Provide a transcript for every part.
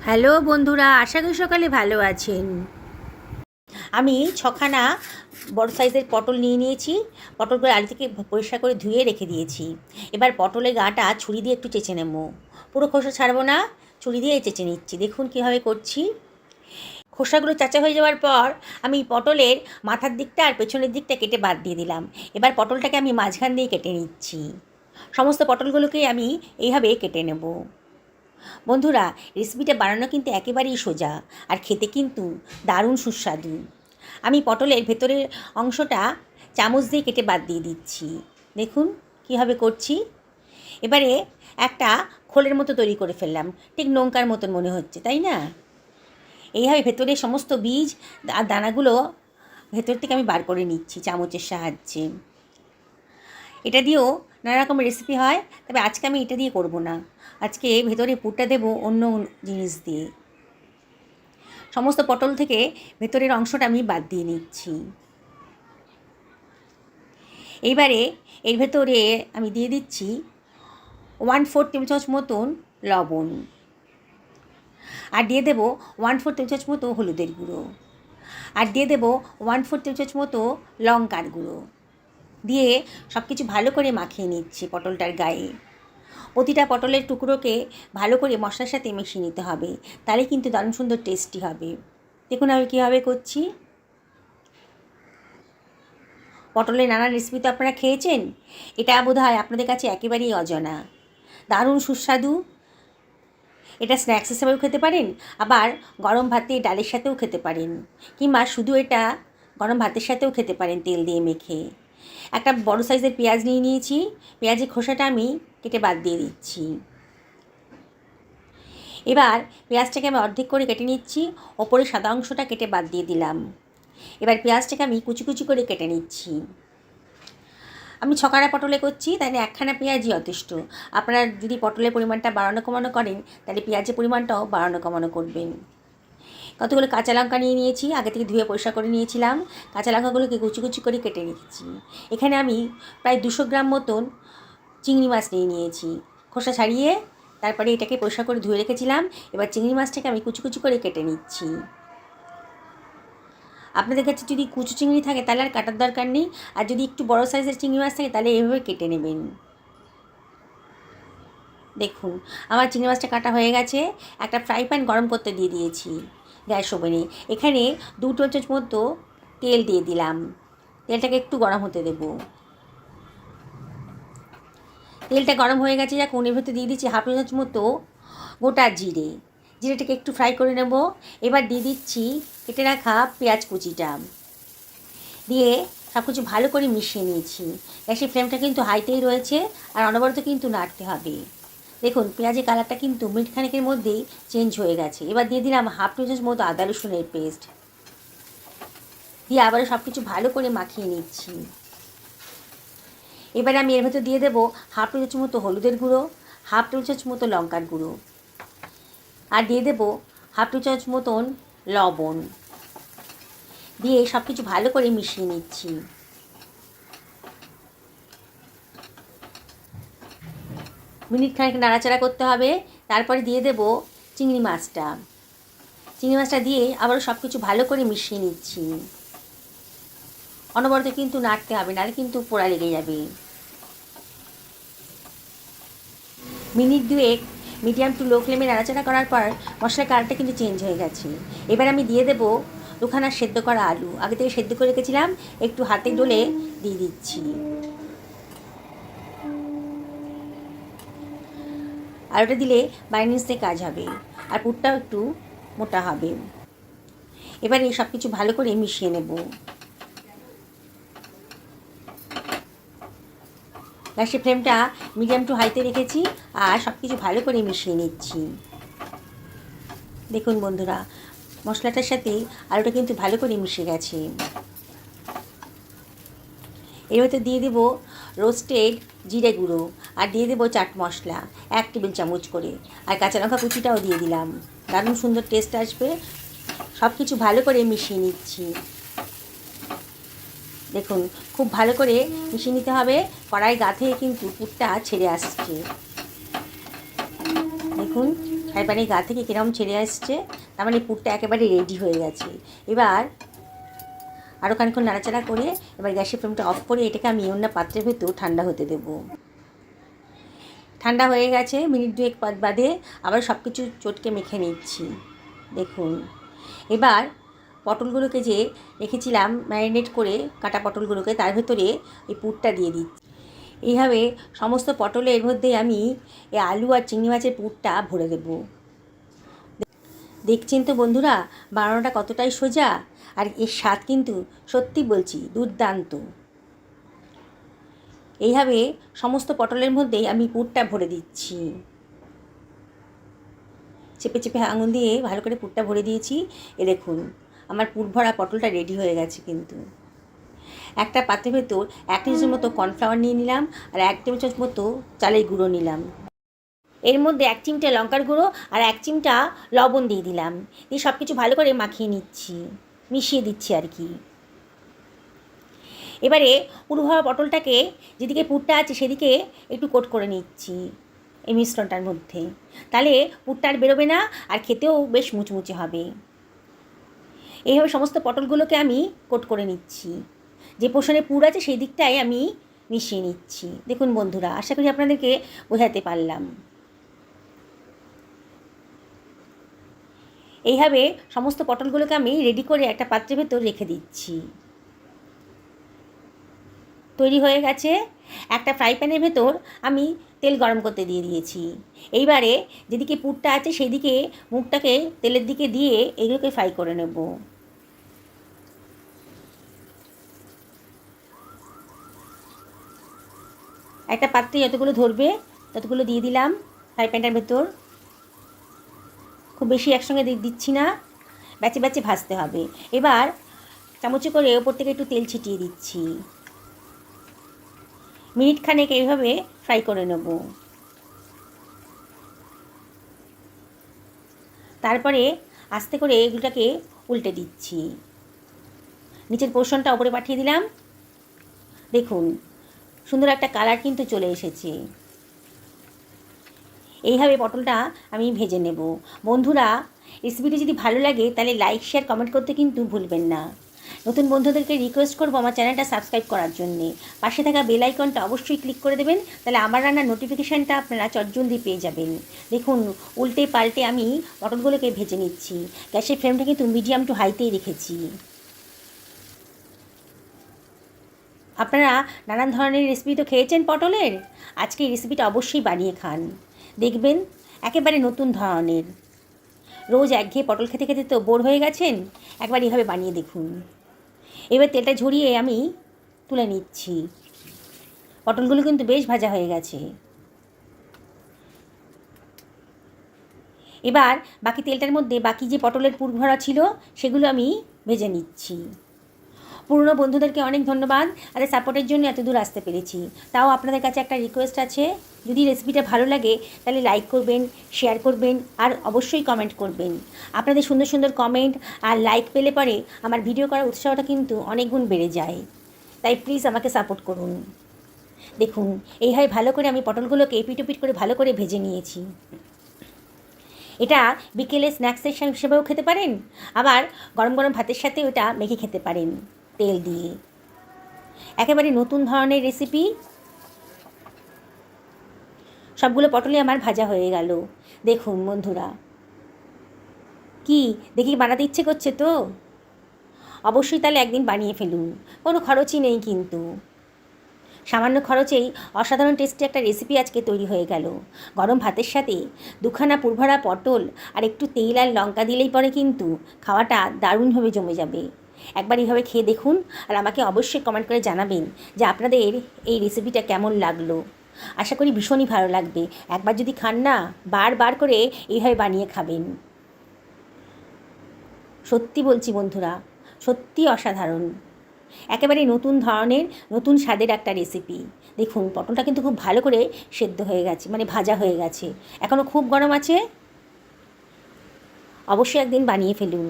Hello বন্ধুরা, আশা করি সকালে ভালো আছেন। আমি ছখানা বড় সাইজের পটল নিয়ে নিয়েছি। পটলগুলো আগে থেকে পরিষ্কার করে ধুয়ে রেখে দিয়েছি। এবার পটলের গাটা ছুরি দিয়ে একটু চেঁচে নেব। পুরো খোসা ছাড়বো না, ছুরি দিয়ে চেঁচে নিচ্ছি। দেখুন কীভাবে করছি। খোসাগুলো চাচা হয়ে যাওয়ার পর আমি পটলের মাথার দিকটা আর পেছনের দিকটা কেটে বাদ দিয়ে দিলাম। এবার পটলটাকে আমি মাঝখান দিয়ে কেটে নিচ্ছি। সমস্ত পটলগুলোকেই আমি এইভাবে কেটে নেব। বন্ধুরা, রেসিপিটা বানানো কিন্তু একেবারেই সোজা, আর খেতে কিন্তু দারুণ সুস্বাদু। আমি পটলের ভেতরের অংশটা চামচ দিয়ে কেটে বাদ দিয়ে দিচ্ছি। দেখুন কীভাবে করছি। এবারে একটা খোলের মতো তৈরি করে ফেললাম, ঠিক নৌকার মতন মনে হচ্ছে, তাই না? এইভাবে ভেতরের সমস্ত বীজ আর দানাগুলো ভেতর থেকে আমি বার করে নিচ্ছি চামচের সাহায্যে। এটা দিয়েও নানা রকমের রেসিপি হয়, তবে আজকে আমি এটা দিয়ে করব না। আজকে ভেতরে পুরটা দেব অন্য জিনিস দিয়ে। সমস্ত পটল থেকে ভেতরের অংশটা আমি বাদ দিয়ে নিচ্ছি। এইবারে এর ভেতরে আমি দিয়ে দিচ্ছি 1/4 টেবিল চামচ মতন লবণ, আর দিয়ে দেবো 1/4 টেবিল চামচ মতো হলুদের গুঁড়ো, আর দিয়ে দেবো 1/4 টেবিল চামচ মতো লঙ্কার গুঁড়ো দিয়ে সব কিছু ভালো করে মাখিয়ে নিচ্ছি পটলটার গায়ে। প্রতিটা পটলের টুকরোকে ভালো করে মশলার সাথে মিশিয়ে নিতে হবে, তাহলে কিন্তু দারুণ সুন্দর টেস্টি হবে। দেখুন আমি কীভাবে করছি। পটলের নানা রেসিপি তো আপনারা খেয়েছেন, এটা বোধহয় আপনাদের কাছে একেবারেই অজানা। দারুণ সুস্বাদু। এটা স্ন্যাক্স হিসেবেও খেতে পারেন, আবার গরম ভাতে ডালের সাথেও খেতে পারেন, কিংবা শুধু এটা গরম ভাতের সাথেও খেতে পারেন তেল দিয়ে মেখে। একটা বড় সাইজের পেঁয়াজ নিয়ে নিয়েছি। পেঁয়াজের খোসাটা আমি কেটে বাদ দিয়ে দিচ্ছি। এবার পেঁয়াজটাকে আমি অর্ধেক করে কেটে নিচ্ছি, ওপরে সাদা অংশটা কেটে বাদ দিয়ে দিলাম। এবার পেঁয়াজটাকে আমি কুচি কুচি করে কেটে নিচ্ছি। আমি ছখানা পটলে করছি, তাহলে একখানা পেঁয়াজই যথেষ্ট। আপনারা যদি পটলের পরিমাণটা বাড়ানো কমানো করেন, তাহলে পেঁয়াজের পরিমাণটাও বাড়ানো কমানো করবেন। কতগুলো কাঁচা লঙ্কা নিয়ে নিয়েছি, আগে থেকে ধুয়ে পরিষ্কার করে নিয়েছিলাম। কাঁচা লঙ্কাগুলোকে কুচি কুচি করে কেটে রেখেছি। এখানে আমি প্রায় 200 গ্রাম মতন চিংড়ি মাছ নিয়ে নিয়েছি, খোসা ছাড়িয়ে তারপরে এটাকে পরিষ্কার করে ধুয়ে রেখেছিলাম। এবার চিংড়ি মাছটাকে আমি কুচি কুচি করে কেটে নিচ্ছি। আপনাদের কাছে যদি কুচু চিংড়ি থাকে তাহলে আর কাটার দরকার নেই, আর যদি একটু বড় সাইজের চিংড়ি মাছ থাকে তাহলে এভাবে কেটে নেবেন। দেখুন আমার চিংড়ি মাছটা কাটা হয়ে গেছে। একটা ফ্রাই প্যান গরম করতে দিয়ে দিয়েছি গ্যাস ওভেনে। এখানে 2 টেবিল চামচ মতো তেল দিয়ে দিলাম। তেলটাকে একটু গরম হতে দেব। তেলটা গরম হয়ে গেছে, যা কোণের ভেতরে দিয়ে দিচ্ছি 1/2 চামচ মতো গোটা জিরে। জিরেটাকে একটু ফ্রাই করে নেব। এবার দিয়ে দিচ্ছি কেটে রাখা পেঁয়াজ কুচিটা, দিয়ে সব কিছু ভালো করে মিশিয়ে নিয়েছি। গ্যাসের ফ্লেমটা কিন্তু হাইতেই রয়েছে, আর অনবরত কিন্তু নাড়তে হবে। দেখুন পেঁয়াজের কালারটা কিন্তু মিনিট খানেকের মধ্যেই চেঞ্জ হয়ে গেছে। এবার দিয়ে দিলাম 1/2 টেবিল চামচ মতো আদা রসুনের পেস্ট, দিয়ে আবারও সব কিছু ভালো করে মাখিয়ে নিচ্ছি। এবার আমি এর ভেতর দিয়ে দেবো 1/2 টেবিল চামচ মতো হলুদের গুঁড়ো, 1/2 টেবিল চামচ মতো লঙ্কার গুঁড়ো, আর দিয়ে দেবো 1/2 টেবিল চামচ মতন লবণ, দিয়ে সব কিছু ভালো করে মিশিয়ে নিচ্ছি। মিনিট খানেক নাড়াচাড়া করতে হবে। তারপরে দিয়ে দেব চিংড়ি মাছটা। চিংড়ি মাছটা দিয়ে আবারও সব কিছু ভালো করে মিশিয়ে নিচ্ছি। অনবরত কিন্তু নাড়তে হবে, নাহলে কিন্তু পোড়া লেগে যাবে। মিনিট 2 মিডিয়াম টু লো ফ্লেমে নাড়াচাড়া করার পর মশলার কালারটা কিন্তু চেঞ্জ হয়ে গেছে। এবার আমি দিয়ে দেবো 2খানা সেদ্ধ করা আলু, আগে থেকে সেদ্ধ করে রেখেছিলাম, একটু হাতে ডলে দিয়ে দিচ্ছি। আলুটা দিলে বাইন্ডিংসে কাজ হবে, আর পুরটাও একটু মোটা হবে। এবার এই সব কিছু ভালো করে মিশিয়ে নেব। গ্যাসের ফ্লেমটা মিডিয়াম টু হাইতে রেখেছি, আর সব কিছু ভালো করে মিশিয়ে নিচ্ছি। দেখুন বন্ধুরা, মশলাটার সাথে আলুটা কিন্তু ভালো করে মিশে গেছে। এর ভেতর দিয়ে দেবো রোস্টেড জিরে গুঁড়ো, আর দিয়ে দেবো চাট মশলা 1 টেবিল চামচ করে, আর কাঁচা লঙ্কা কুচিটাও দিয়ে দিলাম। দারুণ সুন্দর টেস্ট আসবে। সব কিছু ভালো করে মিশিয়ে নিচ্ছি। দেখুন খুব ভালো করে মিশিয়ে নিতে হবে, কড়াই গা থেকে কিন্তু পুরটা ছেড়ে আসছে। দেখুন ফ্রাই প্যানের গা থেকে কিরম ছেড়ে আসছে, তার মানে পুরটা একেবারে রেডি হয়ে গেছে। এবার আরও খানিক্ষণ নাড়াচাড়া করে এবার গ্যাসের ফ্লেমটা অফ করে এটাকে আমি অন্য পাত্রের ভেতর ঠান্ডা হতে দেবো। ঠান্ডা হয়ে গেছে, মিনিট দুয়েক বাদে আবার সব কিছু চটকে মেখে নিচ্ছি। দেখুন এবার পটলগুলোকে যে রেখেছিলাম ম্যারিনেট করে কাটা পটলগুলোকে, তার ভেতরে এই পুরটা দিয়ে দিচ্ছি। এইভাবে সমস্ত পটলের মধ্যে আমি এই আলু আর চিংড়ি মাছের পুরটা ভরে দেব। দেখছেন তো বন্ধুরা বানানোটা কতটাই সোজা, আর এর স্বাদ কিন্তু সত্যি বলছি দুর্দান্ত। এইভাবে সমস্ত পটলের মধ্যেই আমি পুরটা ভরে দিচ্ছি। চেপে চেপে আঙুল দিয়ে ভালো করে পুরটা ভরে দিয়েছি। এ দেখুন আমার পুর ভরা পটলটা রেডি হয়ে গেছে। কিন্তু একটা পাত্রের ভেতর 1 টেবিল মতো কর্নফ্লাওয়ার নিয়ে নিলাম আর 1 টেবিল চামচ মতো চালের গুঁড়ো নিলাম। এর মধ্যে 1 চিমটা লঙ্কার গুঁড়ো আর 1 চিমটা লবণ দিয়ে দিলাম। দিয়ে সব কিছু ভালো করে মাখিয়ে নিচ্ছি, মিশিয়ে দিচ্ছি আর কি। এবারে পুর ভরা পটলটাকে যেদিকে পুরটা আছে সেদিকে একটু কোট করে নিচ্ছি এই মিশ্রণটার মধ্যে, তাহলে পুরটা আর বেরোবে না আর খেতেও বেশ মুচমুচে হবে। এইভাবে সমস্ত পটলগুলোকে আমি কোট করে নিচ্ছি, যে পোষণে পুর আছে সেই দিকটাই আমি মিশিয়ে নিচ্ছি। দেখুন বন্ধুরা, আশা করি আপনাদেরকে বোঝাতে পারলাম। এইভাবে সমস্ত পটলগুলোকে আমি রেডি করে একটা পাত্রের ভেতর রেখে দিচ্ছি। তৈরি হয়ে গেছে। একটা ফ্রাই প্যানের ভেতর আমি তেল গরম করতে দিয়ে দিয়েছি। এইবারে যেদিকে পুরটা আছে সেই দিকে মুখটাকে তেলের দিকে দিয়ে এগুলোকে ফ্রাই করে নেব। একটা পাত্রে যতগুলো ধরবে ততগুলো দিয়ে দিলাম ফ্রাই প্যানটার ভেতর। খুব বেশি একসঙ্গে দিচ্ছি না, ব্যাচে ব্যাচে ভাজতে হবে। এবার চামচে করে ওপর থেকে একটু তেল ছিটিয়ে দিচ্ছি। মিনিট খানেক এইভাবে ফ্রাই করে নেব। তারপরে আস্তে করে এগুলোটাকে উল্টে দিচ্ছি। নিচের পোর্শনটা ওপরে পাঠিয়ে দিলাম। দেখুন সুন্দর একটা কালার কিন্তু চলে এসেছে। এইভাবে পটলটা আমি ভেজে নেব। বন্ধুরা রেসিপিটি যদি ভালো লাগে তাহলে লাইক শেয়ার কমেন্ট করতে কিন্তু ভুলবেন না। নতুন বন্ধুদেরকে রিকোয়েস্ট করবো আমার চ্যানেলটা সাবস্ক্রাইব করার জন্যে। পাশে থাকা বেল আইকনটা অবশ্যই ক্লিক করে দেবেন, তাহলে আমার রান্নার নোটিফিকেশানটা আপনারা চটজলদি পেয়ে যাবেন। দেখুন উল্টে পাল্টে আমি পটলগুলোকে ভেজে নিচ্ছি। গ্যাসের ফ্লেমটা কিন্তু মিডিয়াম টু হাইতেই রেখেছি। আপনারা নানান ধরনের রেসিপি তো খেয়েছেন পটলের, আজকে এই রেসিপিটা অবশ্যই বানিয়ে খান, দেখবেন একেবারে নতুন ধরনের। রোজ একঘেয়ে পটল খেতে খেতে তো বোর হয়ে গেছেন, একবার এভাবে বানিয়ে দেখুন। এবার তেলটা ঝরিয়ে আমি তুলে নিচ্ছি। পটলগুলো কিন্তু বেশ ভাজা হয়ে গেছে। এবার বাকি তেলটার মধ্যে বাকি যে পটলের পুর ভরা ছিল সেগুলো আমি ভেজে নিচ্ছি। পুরনো বন্ধুদেরকে অনেক ধন্যবাদ, আর সাপোর্টের জন্য এত দূর আসতে পেরেছি। তাও আপনাদের কাছে একটা রিকোয়েস্ট আছে, যদি রেসিপিটা ভালো লাগে তাহলে লাইক করবেন, শেয়ার করবেন আর অবশ্যই কমেন্ট করবেন। আপনাদের সুন্দর সুন্দর কমেন্ট আর লাইক পেলে পরে আমার ভিডিও করার উৎসাহটা কিন্তু অনেক গুণ বেড়ে যায়। তাই প্লিজ আমাকে সাপোর্ট করুন। দেখুন এইভাবে ভালো করে আমি পটলগুলোকে এপিট করে ভালো করে ভেজে নিয়েছি। এটা বিকেলে স্ন্যাক্সের হিসেবেও খেতে পারেন, আবার গরম গরম ভাতের সাথে ওটা মেখে খেতে পারেন তেল দিয়ে। একেবারে নতুন ধরনের রেসিপি। সবগুলো পটলই আমার ভাজা হয়ে গেল। দেখুন বন্ধুরা, কি দেখি বানাতে ইচ্ছে করছে তো? অবশ্যই তাহলে একদিন বানিয়ে ফেলুন, কোনো খরচই নেই কিন্তু। সামান্য খরচেই অসাধারণ টেস্টি একটা রেসিপি আজকে তৈরি হয়ে গেল। গরম ভাতের সাথে দুখানা পুরভরা পটল আর একটু তেল আর লঙ্কা দিলেই পরে কিন্তু খাওয়াটা দারুণভাবে জমে যাবে। একবার এইভাবে খেয়ে দেখুন আর আমাকে অবশ্যই কমেন্ট করে জানাবেন যে আপনাদের এই রেসিপিটা কেমন লাগলো। আশা করি ভীষণই ভালো লাগবে। একবার যদি খান না, বারবার করে এইভাবে বানিয়ে খাবেন। সত্যি বলছি বন্ধুরা, সত্যি অসাধারণ। একেবারে নতুন ধরনের নতুন স্বাদের একটা রেসিপি। দেখুন পটলটা কিন্তু খুব ভালো করে সেদ্ধ হয়ে গেছে, মানে ভাজা হয়ে গেছে, এখনও খুব গরম আছে। অবশ্যই একদিন বানিয়ে ফেলুন।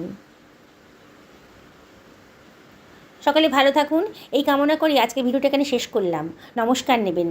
সকলে ভালো থাকুন এই কামনা করি আজকে ভিডিওটা এখানে শেষ করলাম। নমস্কার নেবেন।